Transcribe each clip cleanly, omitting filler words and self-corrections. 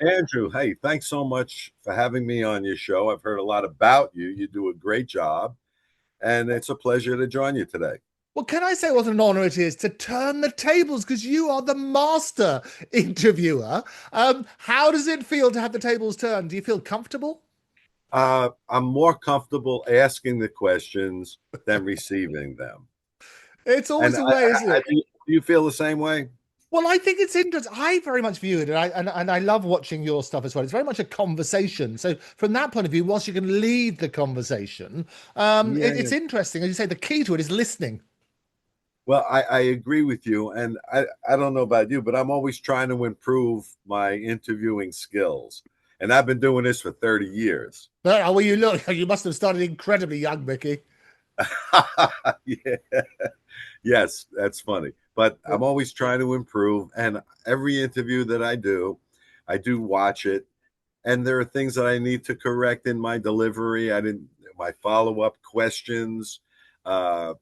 Andrew, hey, thanks so much for having me on your show. I've heard a lot about you. You do a great job, and it's a pleasure to join you today. Well, can I say what an honor it is to turn the tables because you are the master interviewer. How does it feel to have the tables turned? Do you feel comfortable? I'm more comfortable asking the questions than receiving them. It's And always a way, isn't it? do you feel the same way? Well, I think it's interesting. I very much view it, and I love watching your stuff as well. It's very much a conversation. So from that point of view, whilst you can lead the conversation, it's Yeah. interesting. As you say, the key to it is listening. Well, I agree with you. And I don't know about you, but I'm always trying to improve my interviewing skills. And I've been doing this for 30 years. Well, you look, you must have started incredibly young, Mickey. Yeah. Yes, that's funny. But I'm always trying to improve. And every interview that I do watch it. And there are things that I need to correct in my delivery. My follow-up questions, uh,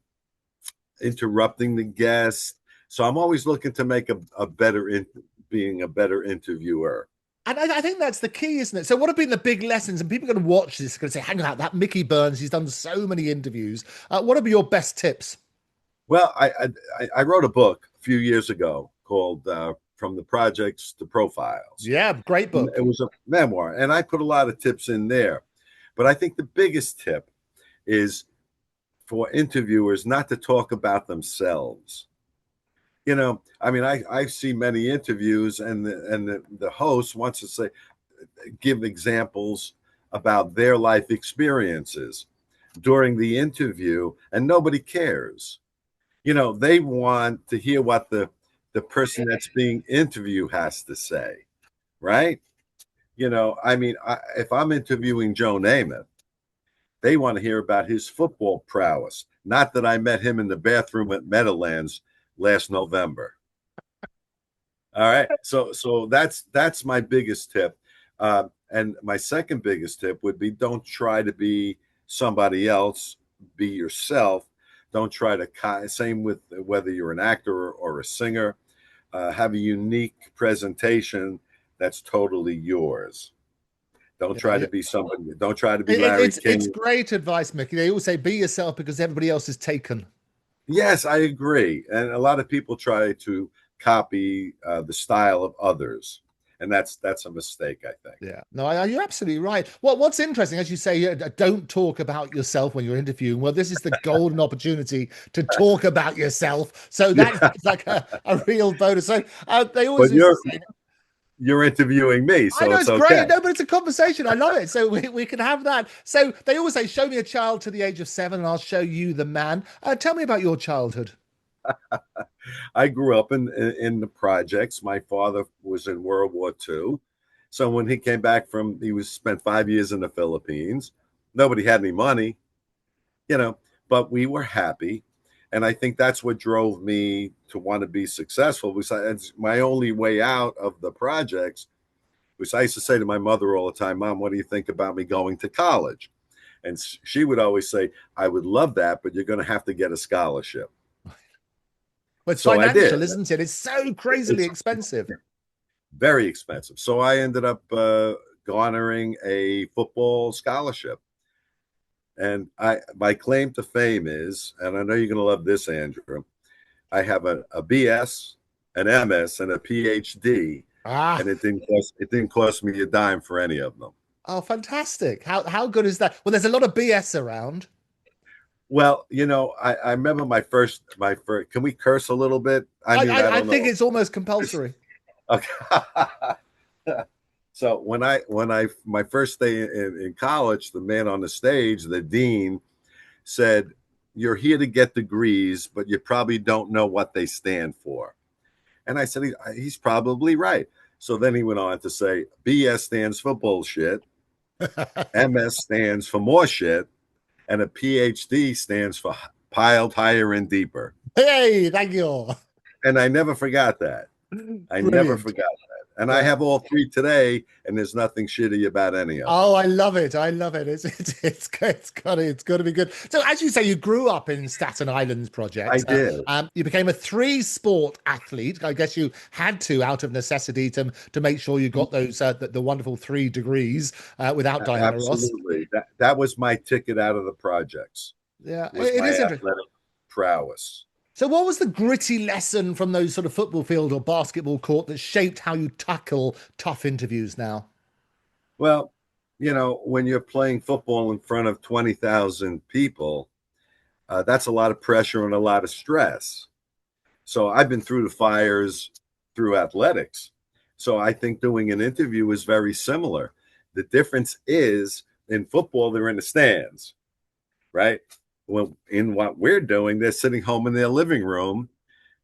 interrupting the guest. So I'm always looking to make being a better interviewer. And I think that's the key, isn't it? So, what have been the big lessons? And people are going to watch this, going to say, hang on, that Mickey Burns, he's done so many interviews. What are your best tips? Well, I wrote a book a few years ago called From the Projects to Profiles. Yeah, great book. It was a memoir, and I put a lot of tips in there. But I think the biggest tip is for interviewers not to talk about themselves. I mean, I see many interviews, and the host wants to give examples about their life experiences during the interview, and nobody cares. They want to hear what the person that's being interviewed has to say, right? I mean, if I'm interviewing Joe Namath, they want to hear about his football prowess, not that I met him in the bathroom at Meadowlands last November. All right, so that's my biggest tip, and my second biggest tip would be don't try to be somebody else, be yourself. Don't try to same with whether you're an actor or a singer. Have a unique presentation that's totally yours. Don't try Yeah, to be somebody. Don't try to be Larry it's King. great advice, Mickey. They always say, be yourself because everybody else is taken. Yes, I agree. And a lot of people try to copy the style of others, and that's a mistake, I think. Yeah, no, you're absolutely right. What's interesting, as you say, don't talk about yourself when you're interviewing. Well, this is the golden opportunity to talk about yourself. So Yeah, that's like a real bonus. So they always but used to say, you're interviewing me, I so know it's it's okay. great. No, but it's a conversation. I love it. So we can have that. So they always say, show me a child to the age of 7 and I'll show you the man. Tell me about your childhood. I grew up in the projects. My father was in World War II. So when he came back he was spent 5 years in the Philippines. Nobody had any money, you know, but we were happy. And I think that's what drove me to want to be successful. Besides, my only way out of the projects was I used to say to my mother all the time, Mom, what do you think about me going to college? And she would always say, I would love that, but you're going to have to get a scholarship. Well, it's So I did. financial, isn't it? It's so crazily It's expensive. very expensive. So I ended up garnering a football scholarship. And my claim to fame is, and I know you're going to love this, Andrew, I have a BS, an MS, and a PhD, Ah, and it didn't cost me a dime for any of them. oh, fantastic. How good is that? Well, there's a lot of BS around. Well, I remember my first. Can we curse a little bit? I I, mean, I I, I don't think know. it's almost compulsory. Okay. So when I my first day in college, the man on the stage, the dean, said, "You're here to get degrees, but you probably don't know what they stand for." And I said, he's probably right. So then he went on to say, BS stands for bullshit, MS stands for more shit, and a PhD stands for piled higher and deeper. Hey, thank you. And I never forgot that. I never Brilliant. forgot that. And I Yeah. have all three today, and there's nothing shitty about any of them. Oh, I love it. I love it. It's got to be good. So, as you say, you grew up in Staten Island's I projects. did. You became a three-sport athlete. I guess you had to, out of necessity, to make sure you got those the wonderful 3 degrees without Diana Ross. Absolutely. That was my ticket out of the projects, Yeah, was it my is interesting. athletic prowess. So, what was the gritty lesson from those sort of football field or basketball court that shaped how you tackle tough interviews now? Well, when you're playing football in front of 20,000 people, that's a lot of pressure and a lot of stress. So I've been through the fires through athletics. So I think doing an interview is very similar. The difference is in football, they're in the stands, right? Well, in what we're doing, they're sitting home in their living room.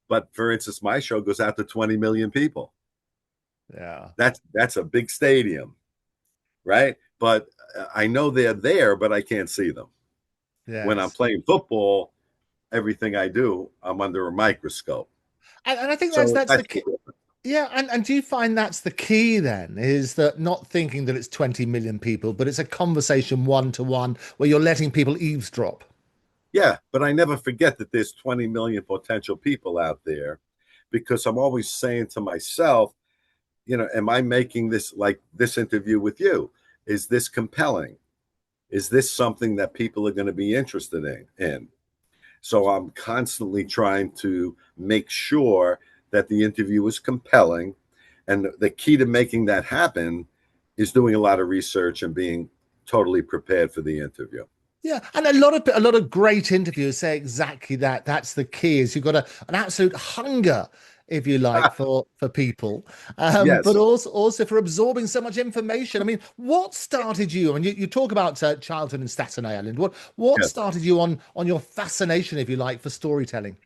But for instance, my show goes out to 20 million people. Yeah. That's a big stadium, right? But I know they're there, but I can't see them. When I'm Yes. playing football, everything I do, I'm under a microscope. And I think So that's the that's key. Yeah, and do you find that's the key then, is that not thinking that it's 20 million people, but it's a conversation one to one where you're letting people eavesdrop? yeah, but I never forget that there's 20 million potential people out there because I'm always saying to myself, am I making this like this interview with you? Is this compelling? Is this something that people are going to be interested in? So I'm constantly trying to make sure that the interview is compelling. And the key to making that happen is doing a lot of research and being totally prepared for the interview. Yeah, and a lot of great interviewers say exactly that. That's the key. Is you've got an absolute hunger, if you like, for people, but Yes. also for absorbing so much information. I mean, what started you? And you talk about childhood in Staten Island. What Yes. started you on your fascination, if you like, for storytelling?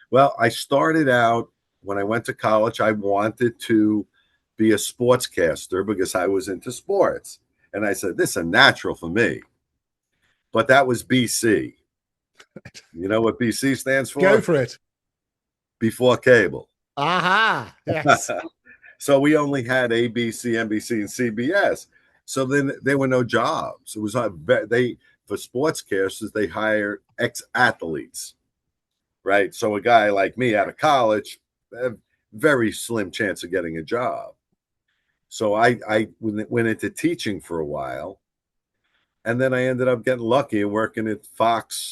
Well, I started out when I went to college, I wanted to be a sportscaster because I was into sports. And I said, this is a natural for me. But that was BC. You know what BC stands Go for? for it. Before cable. Aha, yes. So we only had ABC, NBC, and CBS. So then there were no jobs. It was they for sportscasters they hired ex-athletes, right? So a guy like me out of college, a very slim chance of getting a job. So I went into teaching for a while, and then I ended up getting lucky and working at Fox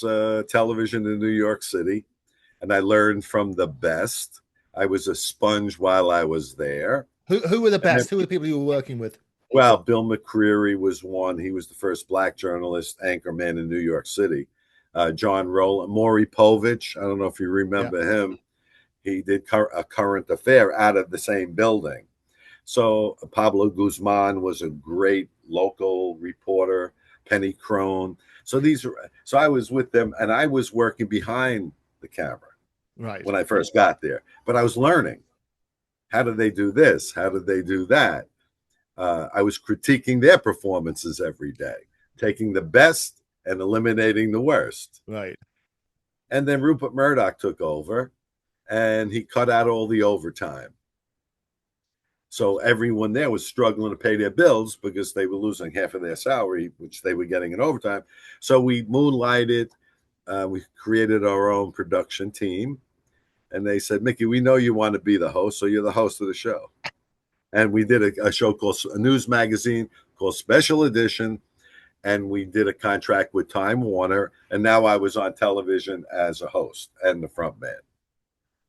Television in New York City, and I learned from the best. I was a sponge while I was there. Who were the And then, best? Who were the people you were working with? well, Bill McCreary was one. He was the first black journalist anchorman in New York City. John Rowland, Maury Povich. I don't know if you Yeah. remember him. He did a current affair out of the same building. So Pablo Guzman was a great local reporter. Penny Crone. So I was with them, and I was working behind the camera Right. when I first got there. But I was learning. How did they do this? How did they do that? I was critiquing their performances every day, taking the best and eliminating the worst. Right. And then Rupert Murdoch took over, and he cut out all the overtime. So everyone there was struggling to pay their bills because they were losing half of their salary, which they were getting in overtime. So we moonlighted. We created our own production team. And they said, Mickey, we know you want to be the host, so you're the host of the show. And we did a show called a news magazine called Special Edition. And we did a contract with Time Warner. And now I was on television as a host and the front man.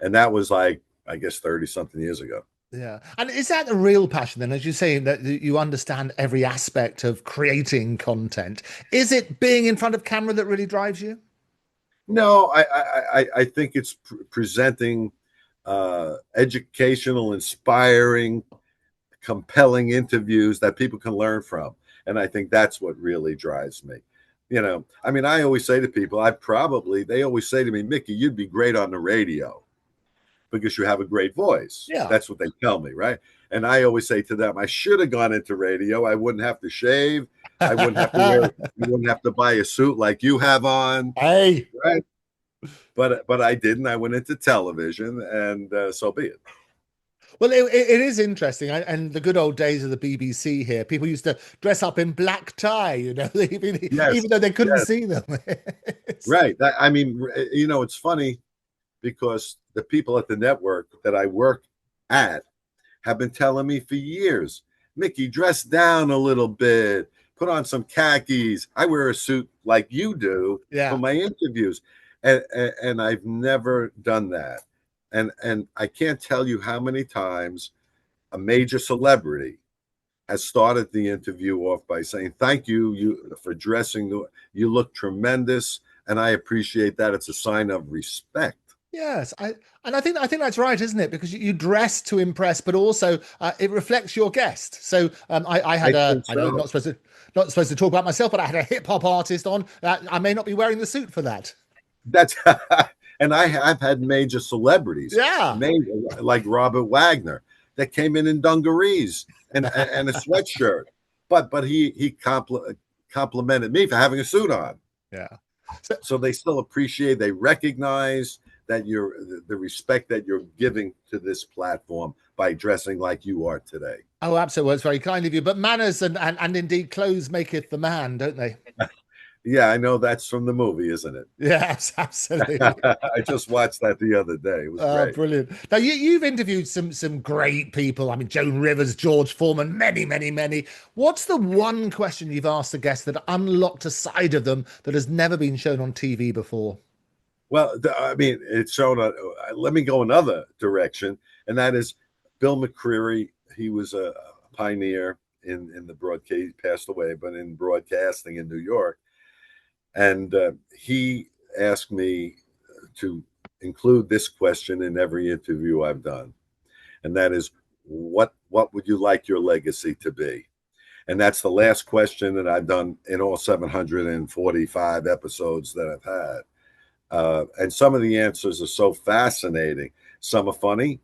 And that was like, I guess, 30 something years ago. Yeah. And is that the real passion then, as you say, that you understand every aspect of creating content? Is it being in front of camera that really drives you? No, I think it's presenting educational, inspiring, compelling interviews that people can learn from. And I think that's what really drives me. I mean, I always say to people, they always say to me, Mickey, you'd be great on the radio because you have a great voice. Yeah. That's what they tell me, right? And I always say to them, I should have gone into radio. I wouldn't have to shave. I wouldn't have to you wouldn't have to buy a suit like you have on. Hey. Right. But I didn't. I went into television, and so be it. Well, it is interesting, and the good old days of the BBC here. People used to dress up in black tie, Yes, even though they couldn't yes, see them. right. It's funny because the people at the network that I work at have been telling me for years, Mickey, dress down a little bit, put on some khakis. I wear a suit like you do for Yeah. my interviews. And I've never done that. And I can't tell you how many times a major celebrity has started the interview off by saying, "Thank you for dressing. You look tremendous, and I appreciate that. It's a sign of respect." Yes, I think that's right, isn't it? Because you dress to impress, but also it reflects your guest. So I I had a think I know so. not supposed to talk about myself, but I had a hip hop artist on. I may not be wearing the suit for that. That's and I've had major celebrities, Yeah. major, like Robert Wagner, that came in dungarees and a sweatshirt, but he complimented me for having a suit on. Yeah. So, So they still appreciate, they recognize that you're the respect that you're giving to this platform by dressing like you are today. oh, absolutely. Well, it's very kind of you. But manners and indeed clothes maketh the man, don't they? Yeah, I know that's from the movie, isn't it? Yes, absolutely. I just watched that the other day. It was great. Brilliant. Now you've interviewed some great people. I mean, Joan Rivers, George Foreman, many, many, many. What's the one question you've asked a guest that unlocked a side of them that has never been shown on TV before? Well, I mean, it's shown. Let me go another direction, and that is Bill McCreary. He was a pioneer in the broadcast. He passed away, but in broadcasting in New York, and he asked me to include this question in every interview I've done, and that is, what would you like your legacy to be? And that's the last question that I've done in all 745 episodes that I've had. And some of the answers are so fascinating. Some are funny,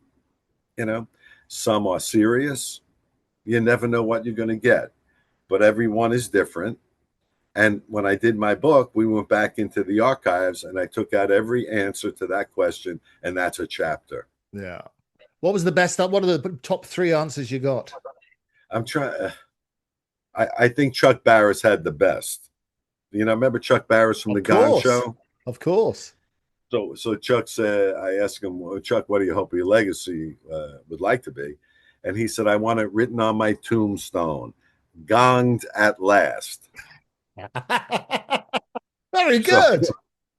you know, some are serious. You never know what you're going to get, but everyone is different. And when I did my book, we went back into the archives and I took out every answer to that question, and that's a chapter. Yeah. What was the best? What are the top three answers you got? I'm trying. I think Chuck Barris had the best. Remember Chuck Barris from the Of Gong course. Show? Of course. So Chuck said, I asked him, well, Chuck, what do you hope your legacy would like to be? And he said, I want it written on my tombstone, gonged at last. Very So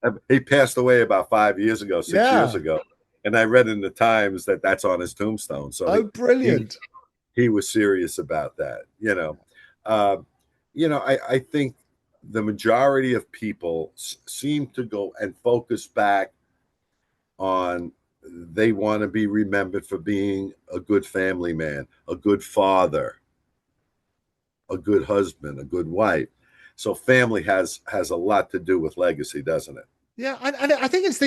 good. he passed away about 5 years ago, 6 years Yeah. ago. And I read in the Times that that's on his tombstone. So Oh, he, brilliant. he was serious about that. I think the majority of people seem to go and focus back on they want to be remembered for being a good family man, a good father, a good husband, a good wife. So family has a lot to do with legacy, doesn't it? Yeah, and I think it's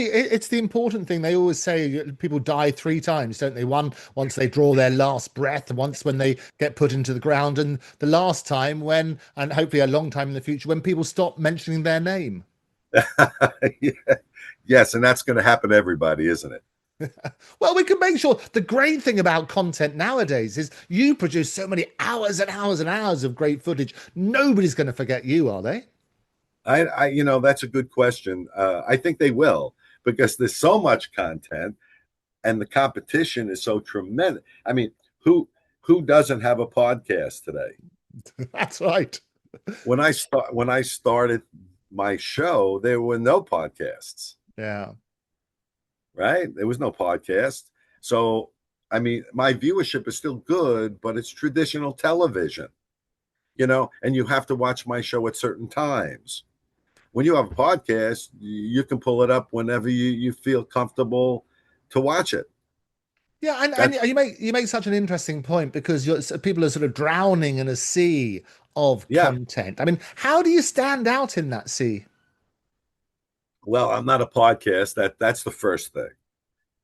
the important thing. They always say people die three times, don't they? One once they draw their last breath, once when they get put into the ground, and the last time when, and hopefully a long time in the future, when people stop mentioning their name. Yeah. Yes, and that's going to happen to everybody, isn't it? Well, we can make sure. The great thing about content nowadays is you produce so many hours and hours and hours of great footage. Nobody's going to forget you, are they? That's a good question. I think they will because there's so much content and the competition is so tremendous. I mean, who doesn't have a podcast today? That's right. When I started my show, there were no podcasts, Yeah. right? There was no podcast. So, I mean, my viewership is still good, but it's traditional television, and you have to watch my show at certain times. When you have a podcast, you can pull it up whenever you feel comfortable to watch it. Yeah, and That's you make such an interesting point because people are sort of drowning in a sea of yeah. content. I mean, how do you stand out in that sea? Well, I'm not a podcast. That's the first thing,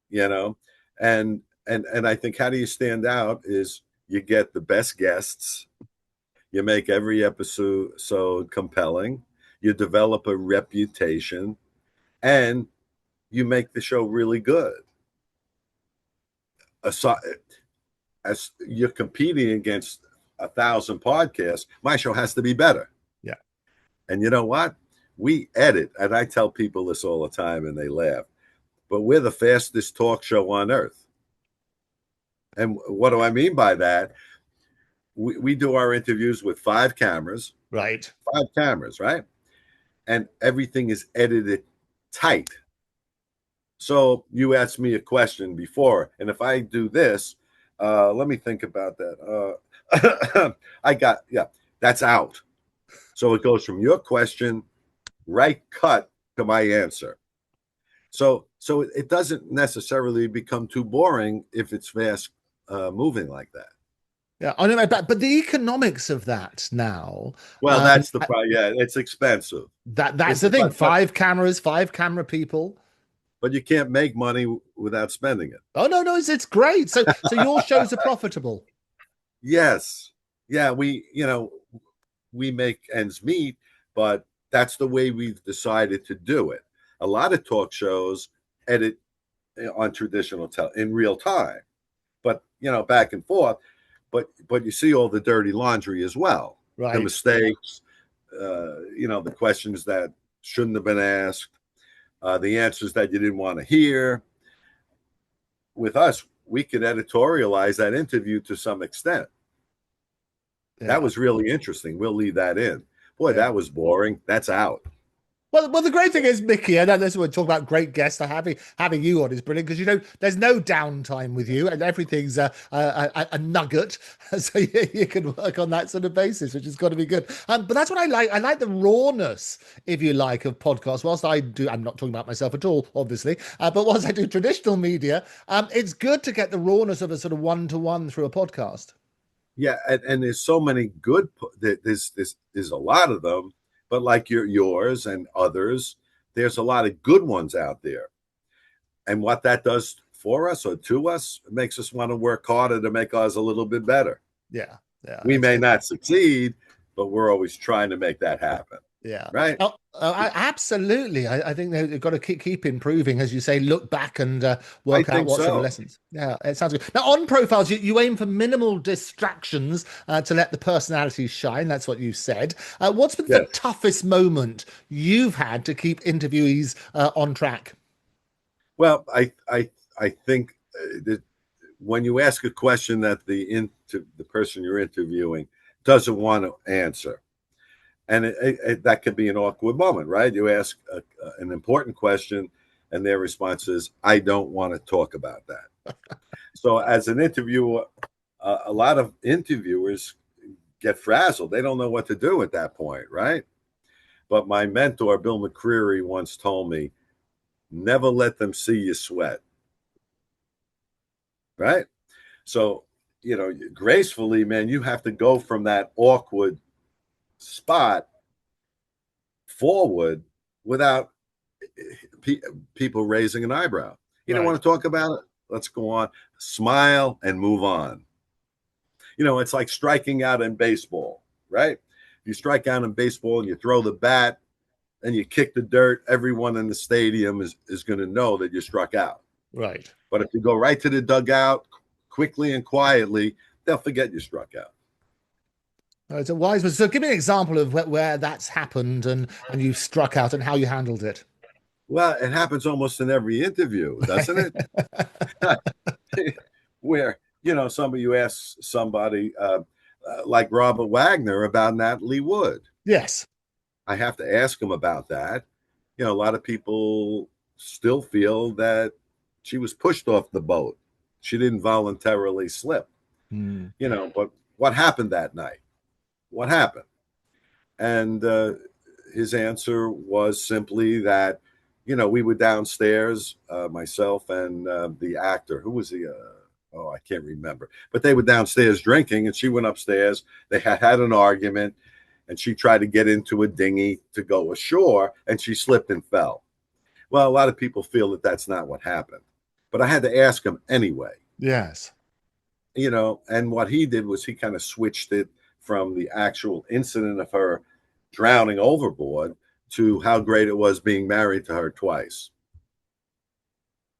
you know, and I think how do you stand out is you get the best guests, you make every episode so compelling, you develop a reputation, and you make the show really good. Aside, as you're competing against 1,000 podcasts, my show has to be better. Yeah. And you know what? We edit, and I tell people this all the time and they laugh, but we're the fastest talk show on earth. And what do I mean by that? We do our interviews with 5 cameras. Right. 5 cameras, right? And everything is edited tight. So you asked me a question before, and if I do this, let me think about that. That's out. So it goes from your question, right cut, to my answer. So it doesn't necessarily become too boring if it's fast moving like that. Yeah, I know, but the economics of that now. Well, that's the problem. Yeah, it's expensive. That's the thing. 5 cameras, 5 camera people. But you can't make money without spending it. Oh no, it's great. So your shows are profitable. Yes. Yeah, we make ends meet, but that's the way we've decided to do it. A lot of talk shows edit on traditional in real time, but back and forth. But you see all the dirty laundry as well, right? The mistakes, the questions that shouldn't have been asked, the answers that you didn't want to hear. With us, we could editorialize that interview to some extent. Yeah. That was really interesting. We'll leave that in. Boy, that was boring. That's out. Well, the great thing is, Mickey, I know this is when we talk about great guests. Having you on is brilliant because there's no downtime with you, and everything's a nugget, so you can work on that sort of basis, which has got to be good. But that's what I like. I like the rawness, if you like, of podcasts. Whilst I'm not talking about myself at all, obviously, but whilst I do traditional media, it's good to get the rawness of a sort of one-to-one through a podcast. Yeah, and there's so many good. There's a lot of them. But like yours and others, there's a lot of good ones out there. And what that does for us or to us, it makes us want to work harder to make ours a little bit better. Yeah. We may not succeed, but we're always trying to make that happen. Yeah. Right. Absolutely. I think they've got to keep improving, as you say, look back and work out what sort of lessons. Yeah, it sounds good. Now, on profiles, you aim for minimal distractions to let the personalities shine. That's what you said. What's been the toughest moment you've had to keep interviewees on track? Well, I think that when you ask a question that the person you're interviewing doesn't want to answer, and that could be an awkward moment, right? You ask an important question, and their response is, "I don't want to talk about that." So, as an interviewer, a lot of interviewers get frazzled. They don't know what to do at that point, right? But my mentor, Bill McCreary, once told me, "Never let them see you sweat." Right? So, gracefully, man, you have to go from that awkward spot forward without people raising an eyebrow. You don't want to talk about it? Let's go on. Smile and move on. It's like striking out in baseball, right? You strike out in baseball and you throw the bat and you kick the dirt, everyone in the stadium is going to know that you struck out. Right. But if you go right to the dugout quickly and quietly, they'll forget you struck out. It's a wise one. So give me an example of where that's happened and you struck out and how you handled it. Well, it happens almost in every interview, doesn't it? Where, you ask somebody like Robert Wagner about Natalie Wood. Yes. I have to ask him about that. A lot of people still feel that she was pushed off the boat. She didn't voluntarily slip. But what happened that night? What happened? And his answer was simply that, we were downstairs, myself and the actor. Who was he? I can't remember. But they were downstairs drinking, and she went upstairs. They had an argument, and she tried to get into a dinghy to go ashore, and she slipped and fell. Well, a lot of people feel that that's not what happened. But I had to ask him anyway. Yes. And what he did was he kind of switched it from the actual incident of her drowning overboard to how great it was being married to her twice.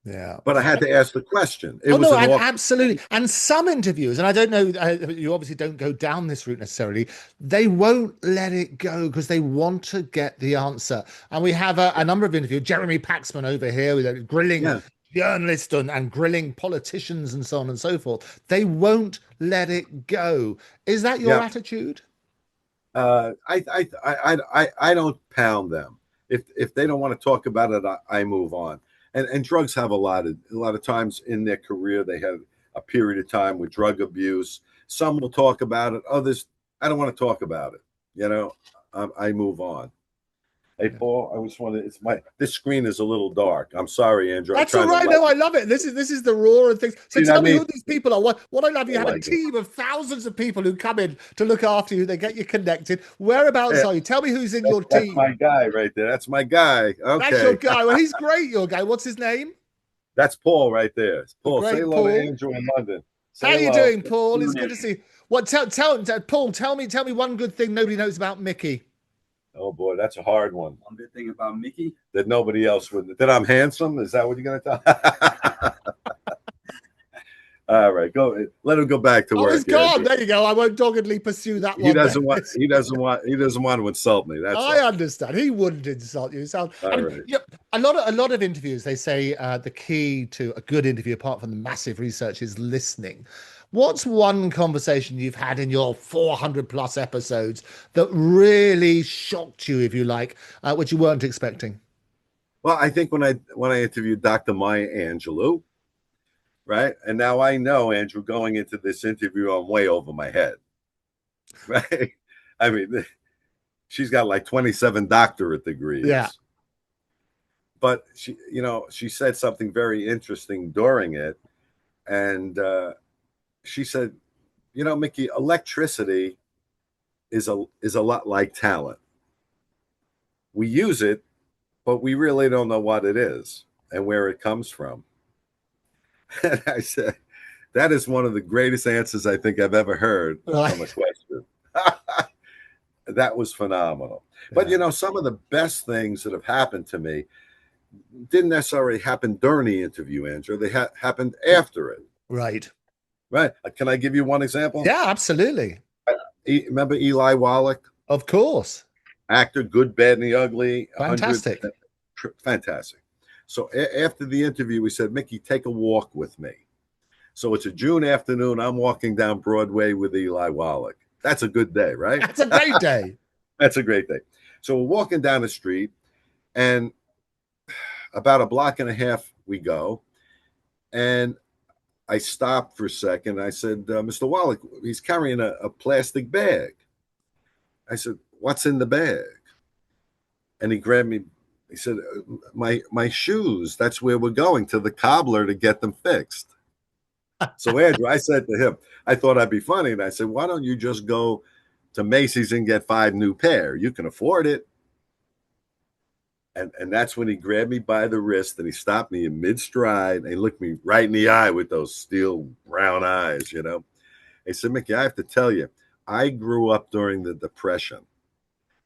Yeah. but I had to ask the question. It Oh was no, an and awkward. absolutely. And some interviewers, and I don't know, you obviously don't go down this route necessarily. They won't let it go because they want to get the answer. And we have a number of interviews. Jeremy Paxman over here with grilling Yeah, journalists and grilling politicians and so on and so forth. They won't let it go. Is that your yeah. attitude? I don't pound them. If they don't want to talk about it, I move on. And drugs have a lot of times in their career they have a period of time with drug abuse. Some will talk about it. Others, I don't want to talk about it. You know, I move on. Hey Yeah. Paul, I just want to. This screen is a little dark. I'm sorry, Andrew. I'm That's all trying to right. light. No, I love it. This is the raw and things. So See what I tell me mean? who these people are. What I love, you I have a like it. team of thousands of people who come in to look after you. They get you connected. Whereabouts Yeah, are you? Tell me who's in your that's my team. guy right there. That's my guy. That's your Okay, guy. Well, he's great. Your guy. What's his name? that's Paul right there. It's The Paul, say great hello to Paul. Andrew in London. How Say you hello. doing, Paul? It's good to see you. What? Paul. Tell me one good thing nobody knows about Mickey. Oh boy, that's a hard one. One good thing about Mickey. That nobody else would. That I'm handsome. Is that what you're going to tell? All right, go. Let him go back to Oh, work. he's gone. Andrew. There you go. I won't doggedly pursue that He one. Then. doesn't want. He doesn't want. He doesn't want to insult me. That's I all. understand. He wouldn't insult you. I All mean, right. a lot of interviews. They say the key to a good interview, apart from the massive research, is listening. What's one conversation you've had in your 400 plus episodes that really shocked you, if you like, which you weren't expecting? Well, I think when I interviewed Dr. Maya Angelou, right, and now I know, Andrew, going into this interview, I'm way over my head, right? I mean, she's got like 27 doctorate degrees. Yeah. But she said something very interesting during it, and she said, Mickey, electricity is a lot like talent. We use it, but we really don't know what it is and where it comes from. And I said, that is one of the greatest answers I think I've ever heard from a question. That was phenomenal. But some of the best things that have happened to me didn't necessarily happen during the interview, Andrew. They happened after it. Right. Right. Can I give you one example? Yeah, absolutely. Remember Eli Wallach? Of course. Actor, Good, Bad, and the Ugly. Fantastic. Fantastic. So after the interview, we said, Mickey, take a walk with me. So it's a June afternoon. I'm walking down Broadway with Eli Wallach. That's a good day, right? That's a great day. That's a great day. So we're walking down the street, and about a block and a half we go, and I stopped for a second. I said, Mr. Wallach, he's carrying a plastic bag. I said, what's in the bag? And he grabbed me. He said, my shoes. That's where we're going, to the cobbler to get them fixed. So Andrew, I said to him, I thought I'd be funny. And I said, why don't you just go to Macy's and get 5 new pair? You can afford it. And that's when he grabbed me by the wrist and he stopped me in mid-stride and he looked me right in the eye with those steel brown eyes, He said, Mickey, I have to tell you, I grew up during the Depression.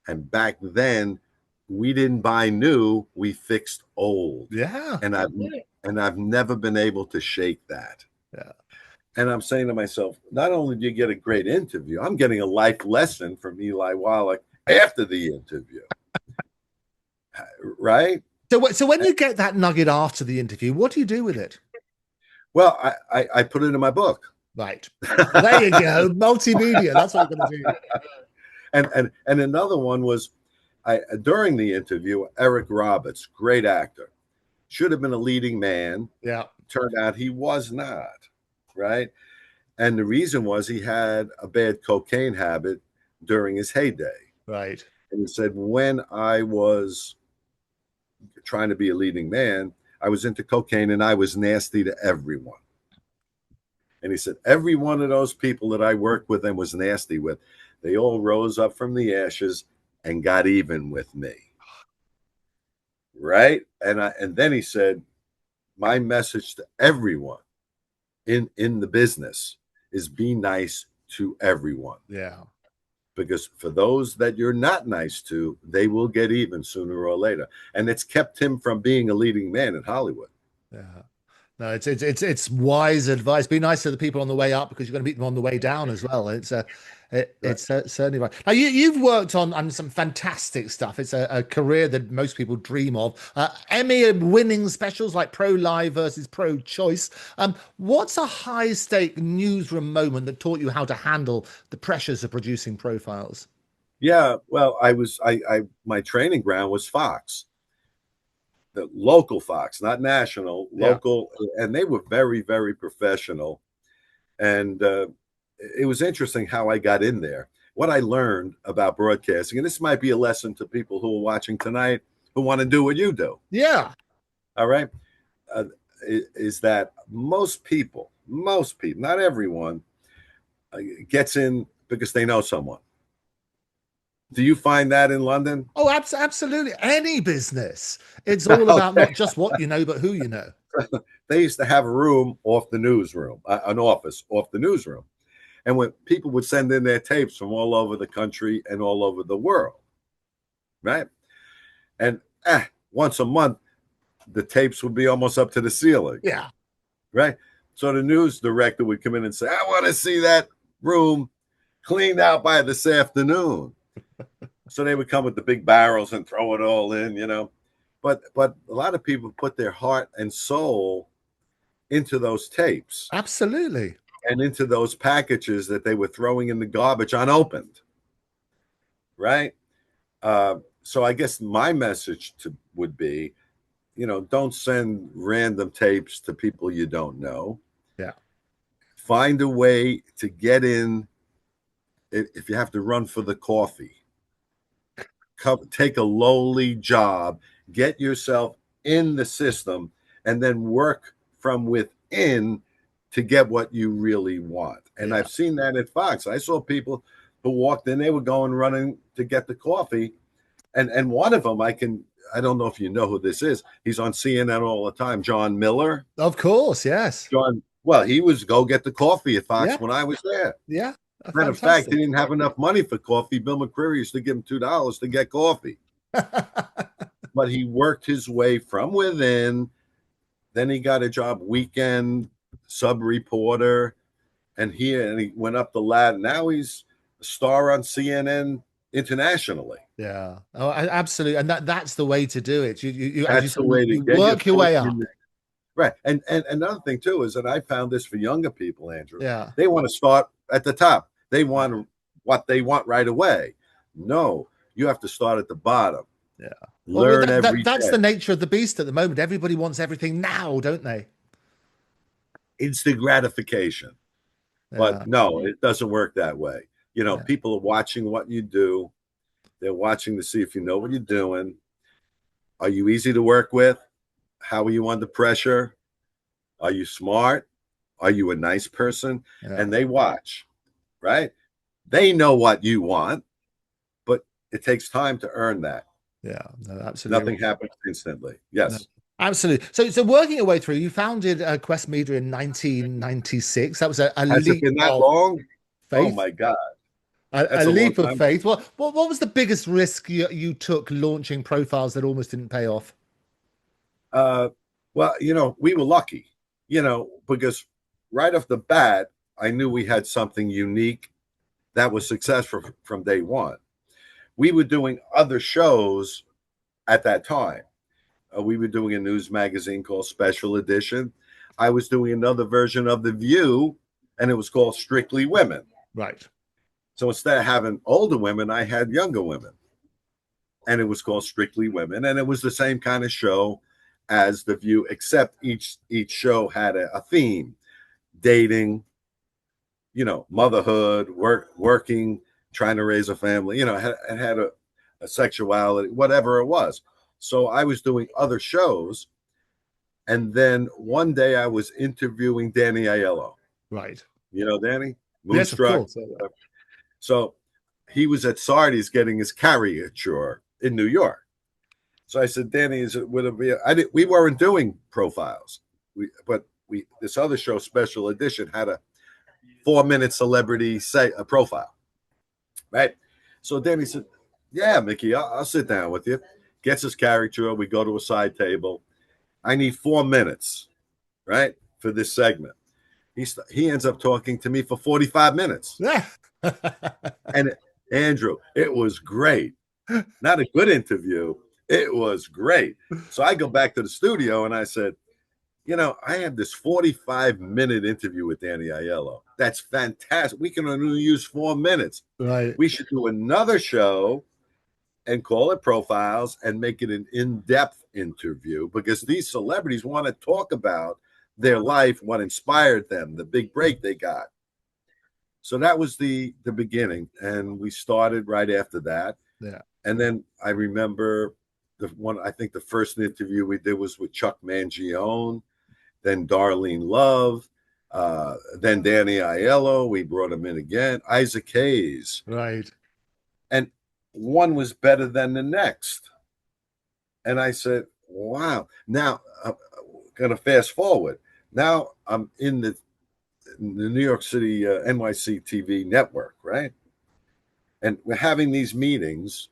And back then, we didn't buy new, we fixed old. Yeah. And I've never been able to shake that. Yeah. And I'm saying to myself, not only do you get a great interview, I'm getting a life lesson from Eli Wallach after the interview. Right? So when you get that nugget after the interview, what do you do with it? Well, I put it in my book. Right. There you go. Multimedia. That's what you're going to do. And another one was during the interview, Eric Roberts, great actor, should have been a leading man. Yeah. Turned out he was not. Right. And the reason was he had a bad cocaine habit during his heyday. Right. And he said, when I was trying to be a leading man, I was into cocaine and I was nasty to everyone. And he said, every one of those people that I worked with and was nasty with, they all rose up from the ashes and got even with me. Right? And then he said, my message to everyone in the business is be nice to everyone. Yeah. Because for those that you're not nice to, they will get even sooner or later. And it's kept him from being a leading man in Hollywood. Yeah. No, it's wise advice. Be nice to the people on the way up because you're going to meet them on the way down as well. Right. It's certainly right. Now you've worked on some fantastic stuff. It's a career that most people dream of. Emmy-winning specials like Pro Live versus Pro Choice. What's a high stake newsroom moment that taught you how to handle the pressures of producing profiles? Yeah, well, I my training ground was Fox, the local Fox, not national, Yeah. local, and they were very, very professional. And it was interesting how I got in there. What I learned about broadcasting, and this might be a lesson to people who are watching tonight who want to do what you do. Yeah. All right, uh, is that most people, not everyone, gets in because they know someone. Do you find that in London? Oh, absolutely. Any business. It's all about Okay. not just what you know, but who you know. They used to have a room off the newsroom, an office off the newsroom. And when people would send in their tapes from all over the country and all over the world, right? And once a month, the tapes would be almost up to the ceiling, Yeah. right? So the news director would come in and say, I want to see that room cleaned out by this afternoon. So they would come with the big barrels and throw it all in, you know. But a lot of people put their heart and soul into those tapes Absolutely. and into those packages that they were throwing in the garbage unopened, right? So I guess my message would be, you know, don't send random tapes to people you don't know. Yeah. Find a way to get in. If you have to run for the coffee, take a lowly job, get yourself in the system, and then work from within to get what you really want. And Yeah. I've seen that at Fox. I saw people who walked in, they were going running to get the coffee. And one of them, I don't know if you know who this is. He's on CNN all the time, John Miller. Of course. Yes. Well, he was go get the coffee at Yeah. Fox when I was there. Yeah. Matter of fact, he Fantastic. didn't have enough money for coffee. Bill McCreary used to give him $2 to get coffee. But he worked his way from within. Then he got a job weekend sub reporter, and he went up the ladder. Now he's a star on CNN internationally. Yeah. Oh, absolutely. And that's the way to do it. You as you That's said, the way to you get your work your foot way in up. the right. And another thing too is that I found this for younger people, Andrew. Yeah. They want to start at the top. They want what they want right away. No, you have to start at the bottom. Yeah. Well, Learn every that's day. the nature of the beast at the moment. Everybody wants everything now, don't they? Instant gratification. But Yeah. no, it doesn't work that way. You know, Yeah. people are watching what you do. They're watching to see if you know what you're doing. Are you easy to work with? How are you under pressure? Are you smart? Are you a nice person? Yeah. And they watch, right? They know what you want, but it takes time to earn that. Yeah. No, absolutely. Nothing happens instantly. No, Yes. absolutely. So working your way through, you founded Quest Media in 1996. That was a Has it leap been that of long? Oh faith. my God. A That's a long leap of time. faith. What was the biggest risk you took launching profiles that almost didn't pay off? Uh, well, you know, we were lucky, you know, because right off the bat, I knew we had something unique that was successful from day one. We were doing other shows at that time. We were doing a news magazine called Special Edition. I was doing another version of The View, and it was called Strictly Women. Right. So instead of having older women, I had younger women, and it was called Strictly Women, and it was the same kind of show as The View, except each show had a theme: dating, you know, motherhood, working, trying to raise a family. You know, it had a sexuality, whatever it was. So I was doing other shows, and then one day I was interviewing Danny Aiello. Right. You know, Danny, Yes, of Moonstruck. course. So he was at Sardi's getting his caricature in New York. So I said, Danny, would it be? We weren't doing profiles, but this other show, Special Edition, had a 4-minute celebrity say a profile, right? So Danny said, yeah, Mickey, I'll sit down with you. Gets his caricature. We go to a side table. I need 4 minutes, right, for this segment. He ends up talking to me for 45 minutes. Yeah. And Andrew, it was great. Not a good interview. It was great. So I go back to the studio and I said, I had this 45-minute interview with Danny Aiello. That's fantastic. We can only use 4 minutes. Right. We should do another show and call it Profiles and make it an in-depth interview, because these celebrities want to talk about their life, what inspired them, the big break they got. So that was the beginning, and we started right after that. Yeah. And then I remember I think the first interview we did was with Chuck Mangione, then Darlene Love, then Danny Aiello. We brought him in again, Isaac Hayes. Right. And one was better than the next. And I said, wow. Now, I'm going to fast forward. Now I'm in the New York City NYC TV network, right? And we're having these meetings,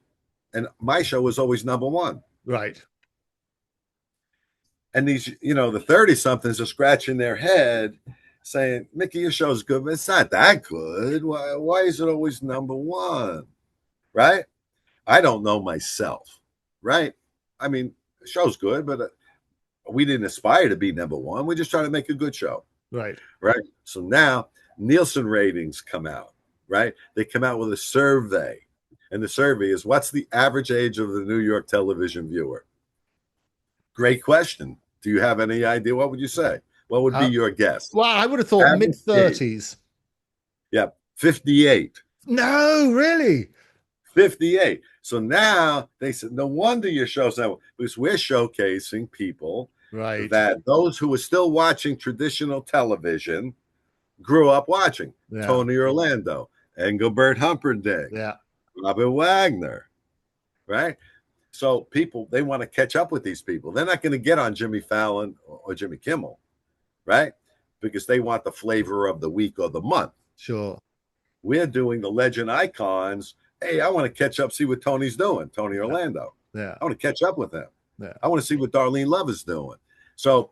and my show was always number one. Right. And these, the 30-somethings are scratching their head saying, Mickey, your show's good, but it's not that good. Why is it always number one? Right? I don't know myself, right? I mean, the show's good, but we didn't aspire to be number one. We're just trying to make a good show. Right. Right. So now Nielsen ratings come out, right? They come out with a survey. And the survey is, what's the average age of the New York television viewer? Great question. Do you have any idea? What would you say? What would be your guess? Well, I would have thought mid-30s. Yeah, 58. No, really? 58. So now they said, no wonder your show's not, because we're showcasing people that those who are still watching traditional television grew up watching. Yeah. Tony Orlando, Engelbert Humperdinck, Robert Wagner, right? So people, they want to catch up with these people. They're not going to get on Jimmy Fallon or Jimmy Kimmel, right? Because they want the flavor of the week or the month. Sure. We're doing the legend icons. Hey, I want to catch up, see what Tony's doing, Tony Orlando. Yeah. I want to catch up with him. Yeah. I want to see what Darlene Love is doing. So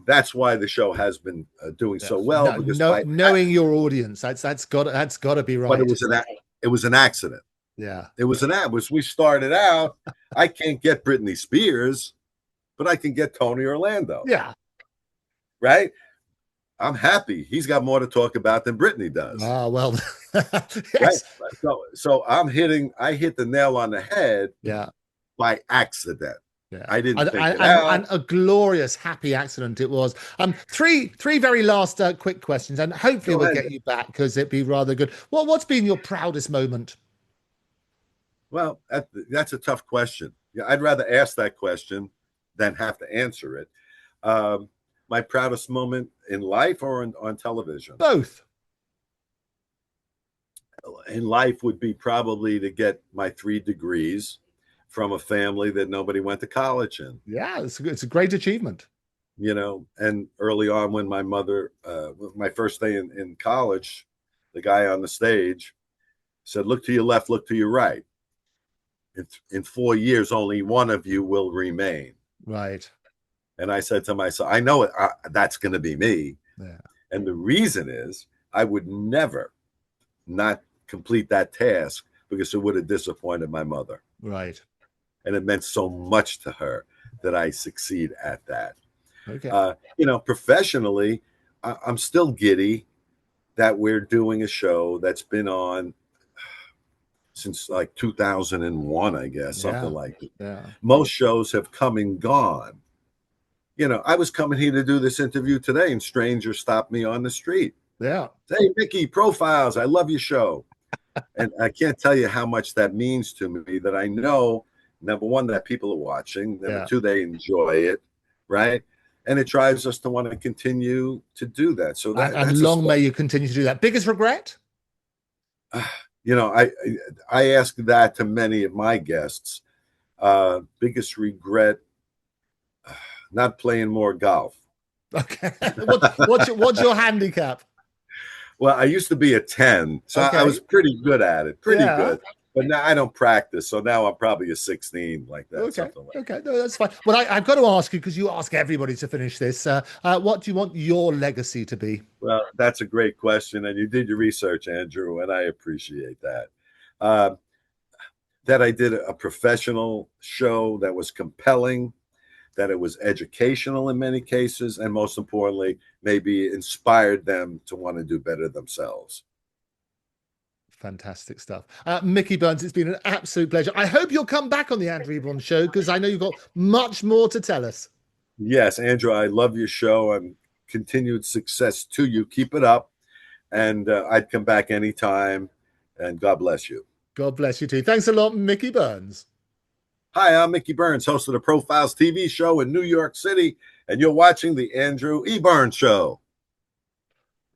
that's why the show has been doing so well. Because knowing your audience, that's got to be right. But it was an accident. Yeah. It was we started out, I can't get Britney Spears, but I can get Tony Orlando. Yeah. Right? I'm happy. He's got more to talk about than Britney does. Ah, well. Yes. Right? So I hit the nail on the head. Yeah. By accident. Yeah. I didn't think it out. And a glorious, happy accident it was. Three very last quick questions, and hopefully we'll get you back because it'd be rather good. What's been your proudest moment? Well, that's a tough question. Yeah, I'd rather ask that question than have to answer it. My proudest moment in life or on television? Both. In life would be probably to get my 3 degrees from a family that nobody went to college in. Yeah, it's a great achievement. And early on when my mother, my first day in college, the guy on the stage said, look to your left, look to your right. In 4 years, only one of you will remain. Right. And I said to myself, I know it. That's going to be me. Yeah. And the reason is I would never not complete that task because it would have disappointed my mother. Right. And it meant so much to her that I succeed at that. Okay. Professionally, I'm still giddy that we're doing a show that's been on since like 2001, I guess, something like that. Yeah. Most shows have come and gone. I was coming here to do this interview today, and strangers stopped me on the street. Yeah. Hey, Mickey, Profiles, I love your show. And I can't tell you how much that means to me, that I know, number one, that people are watching. Number two, they enjoy it, right? And it drives us to want to continue to do that. So and long may you continue to do that. Biggest regret? I ask that to many of my guests. Biggest regret, not playing more golf. Okay. What's your handicap? Well, I used to be a 10, so I was pretty good at it. Pretty good. But now I don't practice, so now I'm probably a 16, like that, Okay, something like okay, no, that's fine. Well, I've got to ask you, because you ask everybody to finish this. What do you want your legacy to be? Well, that's a great question, and you did your research, Andrew, and I appreciate that. Uh, that I did a professional show that was compelling, that it was educational in many cases, and most importantly, maybe inspired them to want to do better themselves. Fantastic stuff. Mickey Burns, it's been an absolute pleasure. I hope you'll come back on the Andrew Eborn show, because I know you've got much more to tell us. Yes, Andrew, I love your show, and continued success to you. Keep it up, and I'd come back anytime, and God bless you. God bless you too. Thanks a lot, Mickey Burns. Hi, I'm Mickey Burns, host of the Profiles TV show in New York City, and you're watching the Andrew Eborn Show.